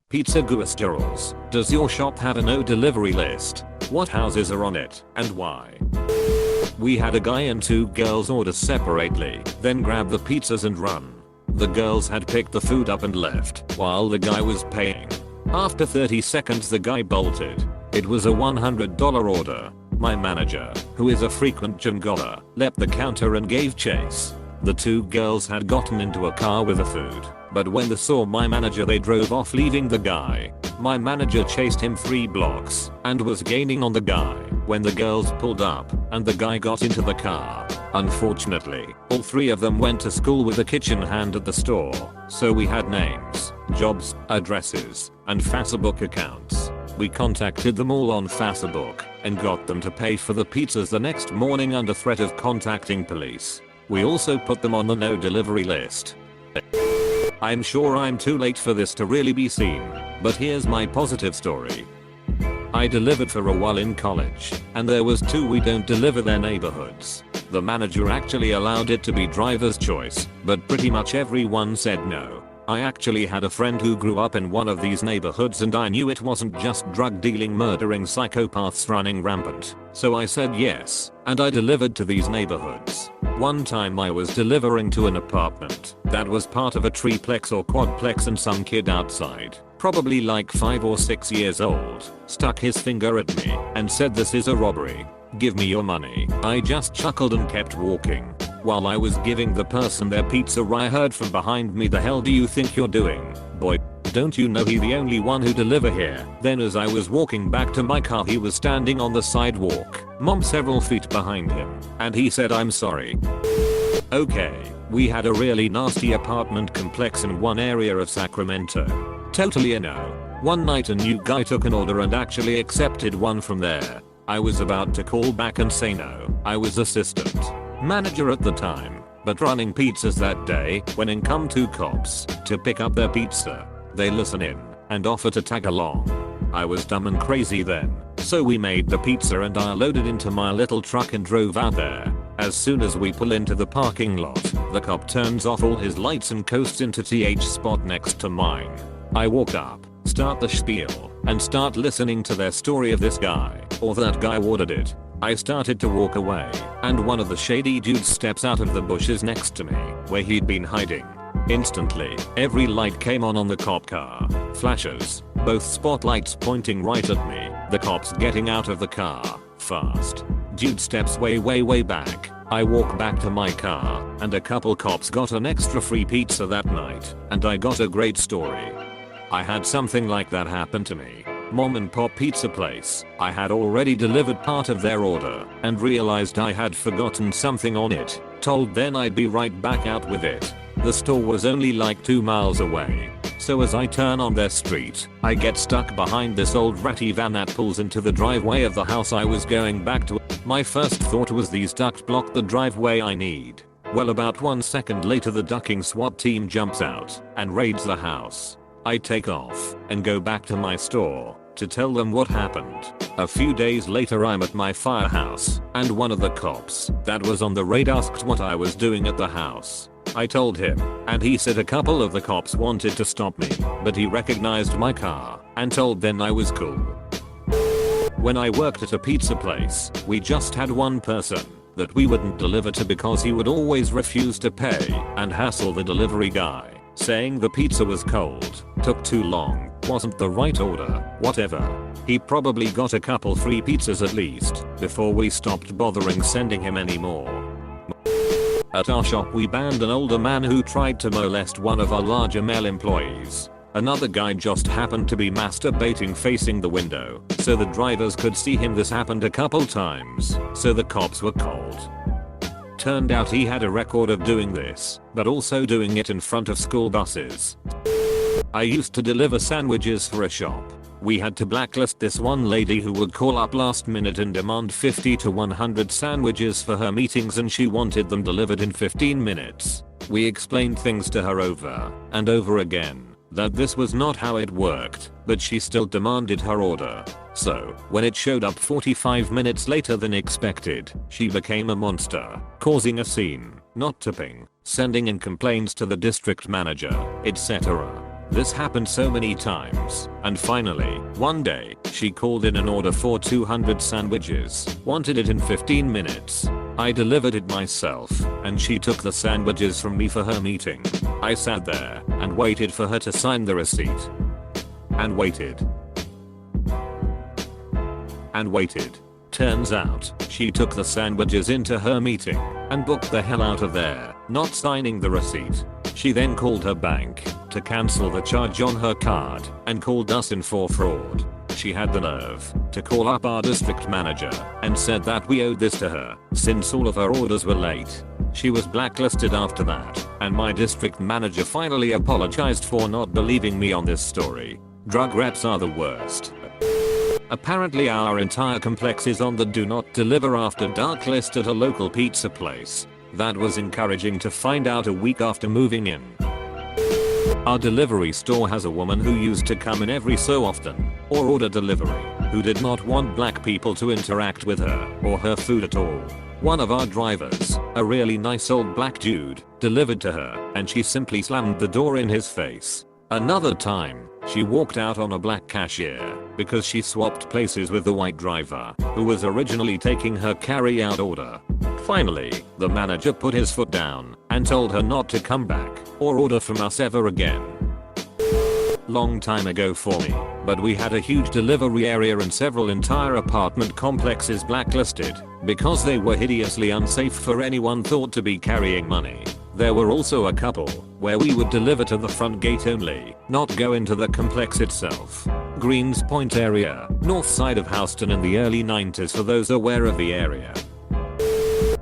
Pizza Guasterals, does your shop have a no delivery list? What houses are on it, and why? We had a guy and two girls order separately, then grab the pizzas and run. The girls had picked the food up and left, while the guy was paying. After 30 seconds the guy bolted. It was a $100 order. My manager, who is a frequent gym goer, leapt the counter and gave chase. The two girls had gotten into a car with the food, but when they saw my manager they drove off leaving the guy. My manager chased him 3 blocks and was gaining on the guy when the girls pulled up and the guy got into the car. Unfortunately, all 3 of them went to school with a kitchen hand at the store, so we had names, jobs, addresses, and Facebook accounts. We contacted them all on Facebook and got them to pay for the pizzas the next morning under threat of contacting police. We also put them on the no delivery list. I'm sure I'm too late for this to really be seen, but here's my positive story. I delivered for a while in college, and there was 2 we don't deliver their neighborhoods. The manager actually allowed it to be driver's choice, but pretty much everyone said no. I actually had a friend who grew up in one of these neighborhoods and I knew it wasn't just drug dealing murdering psychopaths running rampant. So I said yes, and I delivered to these neighborhoods. One time I was delivering to an apartment that was part of a triplex or quadplex and some kid outside, probably like 5 or 6 years old, stuck his finger at me and said this is a robbery. Give me your money. I just chuckled and kept walking. While I was giving the person their pizza I heard from behind me, the hell do you think you're doing, boy? Don't you know he the only one who deliver here? Then as I was walking back to my car he was standing on the sidewalk, mom several feet behind him, and he said I'm sorry. Okay, we had a really nasty apartment complex in one area of Sacramento. Totally a no. One night a new guy took an order and actually accepted one from there. I was about to call back and say no. I was assistant manager at the time, but running pizzas that day when in come 2 cops to pick up their pizza. They listen in and offer to tag along. I was dumb and crazy then, so we made the pizza and I loaded into my little truck and drove out there. As soon as we pull into the parking lot, the cop turns off all his lights and coasts into TH spot next to mine. I walk up, start the spiel, and start listening to their story of this guy, or that guy ordered it. I started to walk away, and one of the shady dudes steps out of the bushes next to me, where he'd been hiding. Instantly, every light came on the cop car. Flashes, both spotlights pointing right at me, the cops getting out of the car, fast. Dude steps way back. I walk back to my car, and a couple cops got an extra free pizza that night, and I got a great story. I had something like that happen to me. Mom and pop pizza place. I had already delivered part of their order and realized I had forgotten something on it. Told then I'd be right back out with it. The store was only like 2 miles away. So as I turn on their street, I get stuck behind this old ratty van that pulls into the driveway of the house I was going back to. My first thought was these ducks block the driveway I need. Well, about 1 second later the ducking SWAT team jumps out and raids the house. I take off and go back to my store to tell them what happened. A few days later I'm at my firehouse and one of the cops that was on the raid asked what I was doing at the house. I told him and he said a couple of the cops wanted to stop me, but he recognized my car and told them I was cool. When I worked at a pizza place, we just had one person that we wouldn't deliver to because he would always refuse to pay and hassle the delivery guy, saying the pizza was cold, took too long, wasn't the right order, whatever. He probably got a couple free pizzas at least before we stopped bothering sending him anymore. At our shop we banned an older man who tried to molest one of our larger male employees. Another guy just happened to be masturbating facing the window, so the drivers could see him. This happened a couple times, so the cops were called. Turned out he had a record of doing this, but also doing it in front of school buses. I used to deliver sandwiches for a shop. We had to blacklist this one lady who would call up last minute and demand 50 to 100 sandwiches for her meetings, and she wanted them delivered in 15 minutes. We explained things to her over and over again that this was not how it worked, but she still demanded her order. So, when it showed up 45 minutes later than expected, she became a monster, causing a scene, not tipping, sending in complaints to the district manager, etc. This happened so many times, and finally, one day, she called in an order for 200 sandwiches, wanted it in 15 minutes. I delivered it myself, and she took the sandwiches from me for her meeting. I sat there and waited for her to sign the receipt. And waited. And waited. Turns out, she took the sandwiches into her meeting and booked the hell out of there, not signing the receipt. She then called her bank to cancel the charge on her card and called us in for fraud. She had the nerve to call up our district manager and said that we owed this to her since all of her orders were late. She was blacklisted after that, and my district manager finally apologized for not believing me on this story. Drug reps are the worst. Apparently our entire complex is on the do not deliver after dark list at a local pizza place. That was encouraging to find out a week after moving in. Our delivery store has a woman who used to come in every so often, or order delivery, who did not want black people to interact with her or her food at all. One of our drivers, a really nice old black dude, delivered to her and she simply slammed the door in his face. Another time, she walked out on a black cashier because she swapped places with the white driver who was originally taking her carry-out order. Finally, the manager put his foot down and told her not to come back or order from us ever again. Long time ago for me, but we had a huge delivery area and several entire apartment complexes blacklisted because they were hideously unsafe for anyone thought to be carrying money. There were also a couple where we would deliver to the front gate only, not go into the complex itself. Greens Point area, north side of Houston in the early 90s for those aware of the area.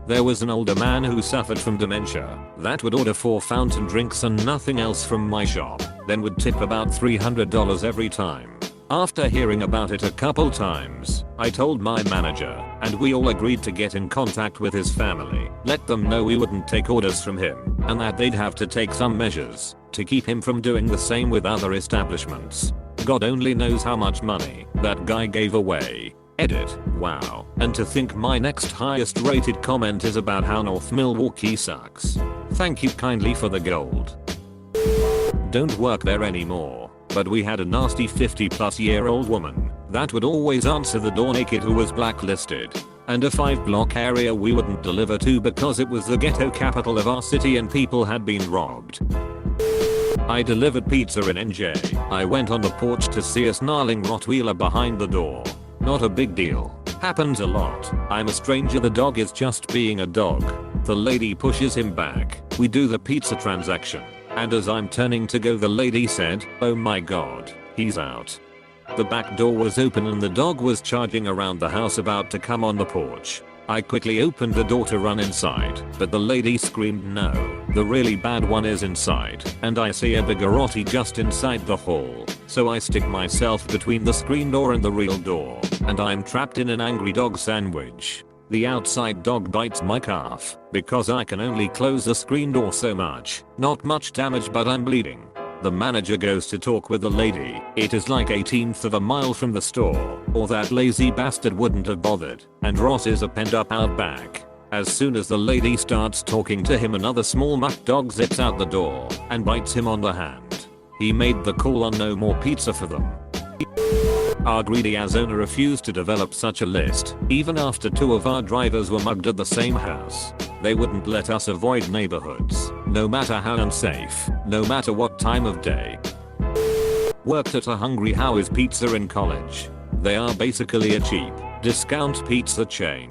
There was an older man who suffered from dementia that would order 4 fountain drinks and nothing else from my shop, then would tip about $300 every time. After hearing about it a couple times, I told my manager, and we all agreed to get in contact with his family, let them know we wouldn't take orders from him, and that they'd have to take some measures to keep him from doing the same with other establishments. God only knows how much money that guy gave away. Edit. Wow. And to think my next highest rated comment is about how North Milwaukee sucks. Thank you kindly for the gold. Don't work there anymore. But we had a nasty 50-plus-year-old woman that would always answer the door naked who was blacklisted. And a 5-block area we wouldn't deliver to because it was the ghetto capital of our city and people had been robbed. I delivered pizza in NJ. I went on the porch to see a snarling Rottweiler behind the door. Not a big deal. Happens a lot. I'm a stranger, the dog is just being a dog. The lady pushes him back. We do the pizza transaction. And as I'm turning to go, the lady said, "Oh my god, he's out." The back door was open and the dog was charging around the house about to come on the porch. I quickly opened the door to run inside, but the lady screamed no, the really bad one is inside, and I see a biggerotti just inside the hall. So I stick myself between the screen door and the real door, and I'm trapped in an angry dog sandwich. The outside dog bites my calf because I can only close the screen door so much. Not much damage, but I'm bleeding. The manager goes to talk with the lady. It is like 1/18 of a mile from the store, or that lazy bastard wouldn't have bothered, and Ross is penned up out back. As soon as the lady starts talking to him, another small mutt dog zips out the door and bites him on the hand. He made the call on no more pizza for them. Our greedy ass owner refused to develop such a list, even after 2 of our drivers were mugged at the same house. They wouldn't let us avoid neighborhoods, no matter how unsafe, no matter what time of day. Worked at a Hungry Howie's Pizza in college. They are basically a cheap, discount pizza chain.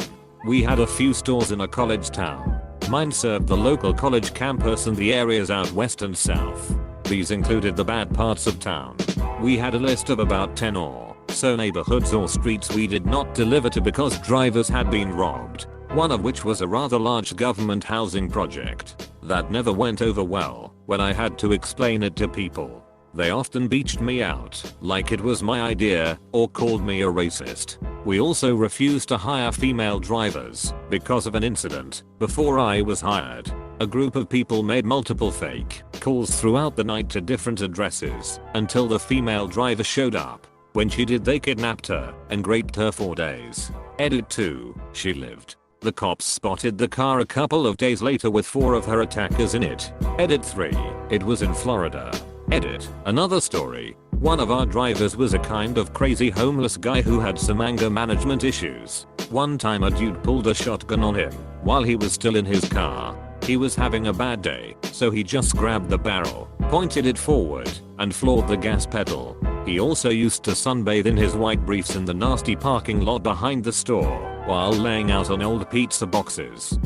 We had a few stores in a college town. Mine served the local college campus and the areas out west and south. These included the bad parts of town. We had a list of about 10 or so neighborhoods or streets we did not deliver to because drivers had been robbed. One of which was a rather large government housing project that never went over well when I had to explain it to people. They often beached me out like it was my idea or called me a racist. We also refused to hire female drivers because of an incident before I was hired. A group of people made multiple fake calls throughout the night to different addresses until the female driver showed up. When she did, they kidnapped her and raped her for days. Edit 2. She lived. The cops spotted the car a couple of days later with 4 of her attackers in it. Edit 3. It was in Florida. Edit. Another story. One of our drivers was a kind of crazy homeless guy who had some anger management issues. One time a dude pulled a shotgun on him while he was still in his car. He was having a bad day, so he just grabbed the barrel, pointed it forward, and floored the gas pedal. He also used to sunbathe in his white briefs in the nasty parking lot behind the store while laying out on old pizza boxes.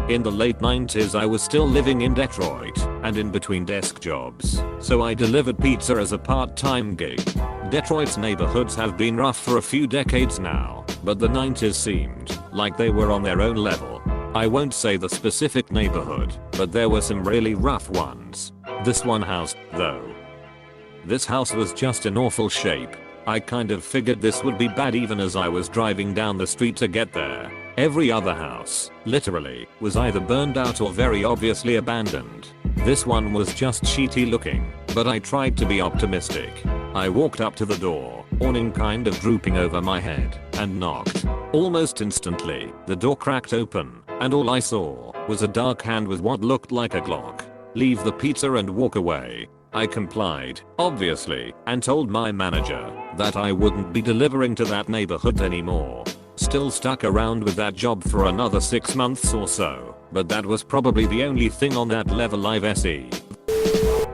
In the late 90s I was still living in Detroit and in between desk jobs, so I delivered pizza as a part-time gig. Detroit's neighborhoods have been rough for a few decades now, but the 90s seemed like they were on their own level. I won't say the specific neighborhood, but there were some really rough ones. This one house, though. This house was just in awful shape. I kind of figured this would be bad even as I was driving down the street to get there. Every other house, literally, was either burned out or very obviously abandoned. This one was just sheety looking, but I tried to be optimistic. I walked up to the door, awning kind of drooping over my head, and knocked. Almost instantly, the door cracked open, and all I saw was a dark hand with what looked like a Glock. Leave the pizza and walk away. I complied, obviously, and told my manager that I wouldn't be delivering to that neighborhood anymore. Still stuck around with that job for another 6 months or so, but that was probably the only thing on that level I've seen.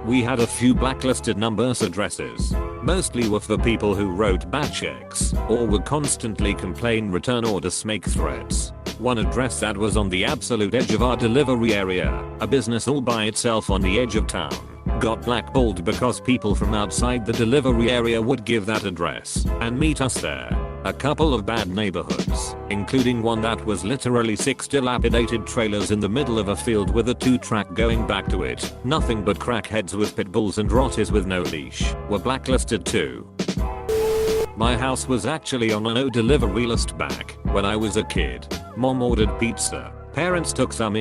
We had a few blacklisted numbers addresses, mostly were for people who wrote bad checks or would constantly complain, return orders, make threats. One address that was on the absolute edge of our delivery area, a business all by itself on the edge of town, got blackballed because people from outside the delivery area would give that address and meet us there. A couple of bad neighborhoods, including one that was literally 6 dilapidated trailers in the middle of a field with a 2-track going back to it, nothing but crackheads with pit bulls and rotties with no leash, were blacklisted too. My house was actually on a no delivery list back when I was a kid. Mom ordered pizza. Parents took some.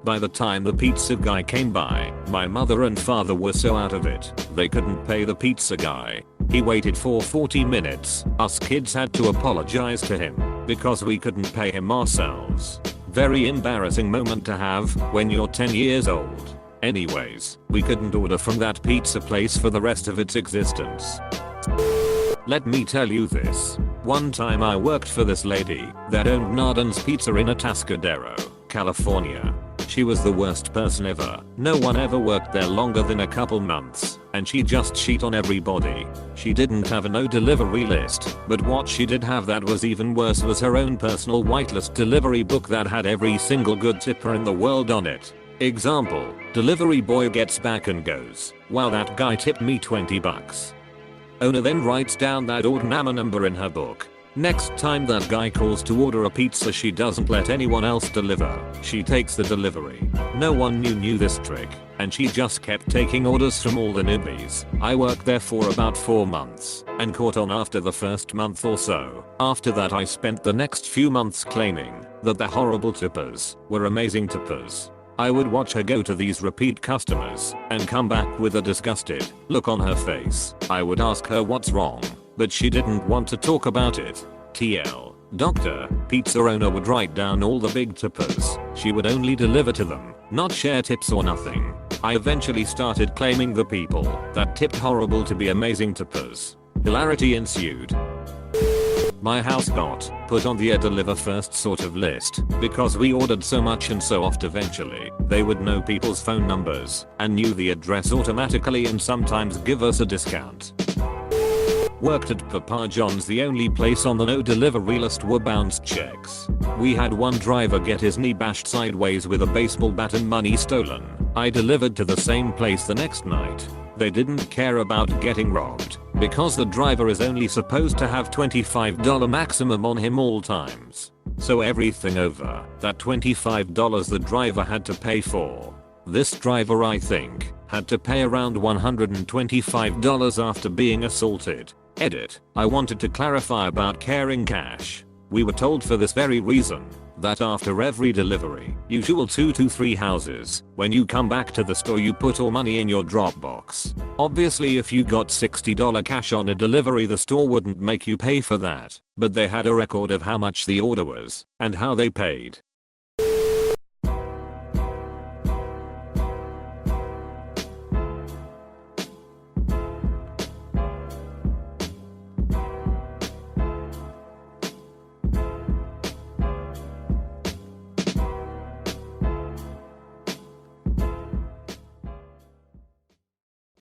By the time the pizza guy came by, my mother and father were so out of it, they couldn't pay the pizza guy. He waited for 40 minutes. Us kids had to apologize to him because we couldn't pay him ourselves. Very embarrassing moment to have when you're 10 years old. Anyways, we couldn't order from that pizza place for the rest of its existence. Let me tell you this. One time I worked for this lady that owned Narden's Pizza in Atascadero, California. She was the worst person ever. No one ever worked there longer than a couple months, and she just cheat on everybody. She didn't have a no delivery list, but what she did have that was even worse was her own personal whitelist delivery book that had every single good tipper in the world on it. Example, delivery boy gets back and goes, "Wow, that guy tipped me $20. Owner then writes down that order number in her book. Next time that guy calls to order a pizza, she doesn't let anyone else deliver. She takes the delivery. No one knew this trick, and she just kept taking orders from all the newbies. I worked there for about 4 months and caught on after the first month or so. After that I spent the next few months claiming that the horrible tippers were amazing tippers. I would watch her go to these repeat customers and come back with a disgusted look on her face. I would ask her what's wrong, but she didn't want to talk about it. TL. Doctor, pizza owner would write down all the big tippers. She would only deliver to them, not share tips or nothing. I eventually started claiming the people that tipped horrible to be amazing tippers. Hilarity ensued. My house got put on the deliver first sort of list because we ordered so much and so oft. Eventually, they would know people's phone numbers and knew the address automatically and sometimes give us a discount. Worked at Papa John's. The only place on the no delivery list were bounced checks. We had one driver get his knee bashed sideways with a baseball bat and money stolen. I delivered to the same place the next night. They didn't care about getting robbed because the driver is only supposed to have $25 maximum on him all times. So everything over that $25 the driver had to pay for. This driver, I think, had to pay around $125 after being assaulted. Edit. I wanted to clarify about carrying cash. We were told for this very reason that after every delivery, usual 2 to 3 houses, when you come back to the store you put all money in your drop box. Obviously if you got $60 cash on a delivery the store wouldn't make you pay for that, but they had a record of how much the order was and how they paid.